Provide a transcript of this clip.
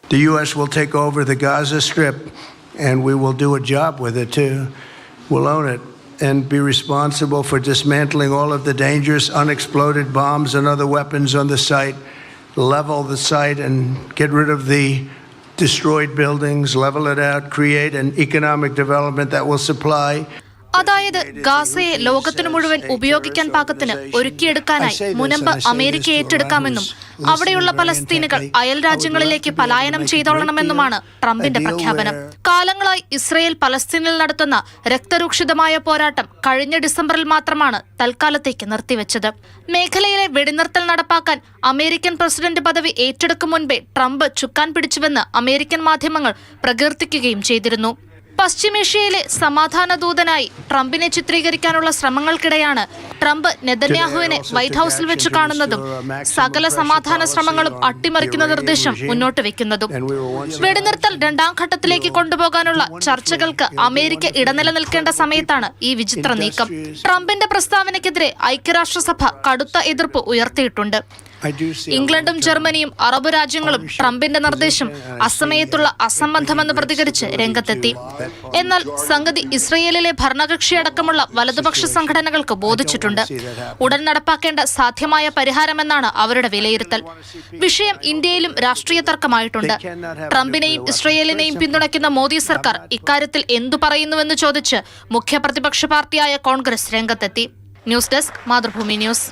The U.S. will take over the Gaza Strip, and we will do a job with it too. We'll own it and be responsible for dismantling all of the dangerous unexploded bombs and other weapons on the site, level the site and get rid of the destroyed buildings, level it out, create an economic development that will supply. അതായത് ഗാസയെ ലോകത്തിനു മുഴുവൻ ഉപയോഗിക്കാൻ പാകത്തിന് ഒരുക്കിയെടുക്കാനായി മുനമ്പ് America ഏറ്റെടുക്കാമെന്നും അവിടെയുള്ള പലസ്തീനുകൾ അയൽ രാജ്യങ്ങളിലേക്ക് പലായനം ചെയ്തോളണമെന്നുമാണ് ട്രംപിന്റെ പ്രഖ്യാപനം. കാലങ്ങളായി ഇസ്രയേൽ പലസ്തീനിൽ നടത്തുന്ന രക്തരൂക്ഷിതമായ പോരാട്ടം കഴിഞ്ഞ ഡിസംബറിൽ മാത്രമാണ് തൽക്കാലത്തേക്ക് നിർത്തിവെച്ചത്. മേഖലയിലെ വെടിനിർത്തൽ നടപ്പാക്കാൻ അമേരിക്കൻ പ്രസിഡന്റ് പദവി ഏറ്റെടുക്കും മുൻപേ ട്രംപ് ചുക്കാൻ പിടിച്ചുവെന്ന് അമേരിക്കൻ മാധ്യമങ്ങൾ പ്രകീർത്തിക്കുകയും ചെയ്തിരുന്നു. പശ്ചിമേഷ്യയിലെ സമാധാന ദൂതനായി ട്രംപിനെ ചിത്രീകരിക്കാനുള്ള ശ്രമങ്ങൾക്കിടെയാണ് ട്രംപ് നെതന്യാഹുവിനെ വൈറ്റ് ഹൌസിൽ വെച്ച് കാണുന്നതും സകല സമാധാന ശ്രമങ്ങളും അട്ടിമറിക്കുന്ന നിർദ്ദേശം മുന്നോട്ട് വെക്കുന്നതും. വെടിനിർത്തൽ രണ്ടാം ഘട്ടത്തിലേക്ക് കൊണ്ടുപോകാനുള്ള ചർച്ചകൾക്ക് അമേരിക്ക ഇടനില നിൽക്കേണ്ട സമയത്താണ് ഈ വിചിത്ര നീക്കം. ട്രംപിന്റെ പ്രസ്താവനയ്ക്കെതിരെ ഐക്യരാഷ്ട്രസഭ കടുത്ത എതിർപ്പ് ഉയർത്തിയിട്ടുണ്ട്. ഇംഗ്ലണ്ടും ജർമ്മനിയും അറബ് രാജ്യങ്ങളും ട്രംപിന്റെ നിർദ്ദേശം അസമയത്തുള്ള അസംബന്ധമെന്ന് പ്രതികരിച്ച് രംഗത്തെത്തി. എന്നാൽ സംഗതി ഇസ്രയേലിലെ ഭരണകക്ഷിയടക്കമുള്ള വലതുപക്ഷ സംഘടനകൾക്ക് ബോധിച്ചിട്ടുണ്ട്. ഉടൻ നടപ്പാക്കേണ്ട സാധ്യമായ പരിഹാരമെന്നാണ് അവരുടെ വിലയിരുത്തൽ. വിഷയം ഇന്ത്യയിലും രാഷ്ട്രീയ തർക്കമായിട്ടുണ്ട്. ട്രംപിനെയും ഇസ്രയേലിനെയും പിന്തുണയ്ക്കുന്ന മോദി സർക്കാർ ഇക്കാര്യത്തിൽ എന്തു പറയുന്നുവെന്ന് ചോദിച്ച് മുഖ്യ പ്രതിപക്ഷ പാർട്ടിയായ കോൺഗ്രസ് രംഗത്തെത്തി. News desk, Mathrubhumi news.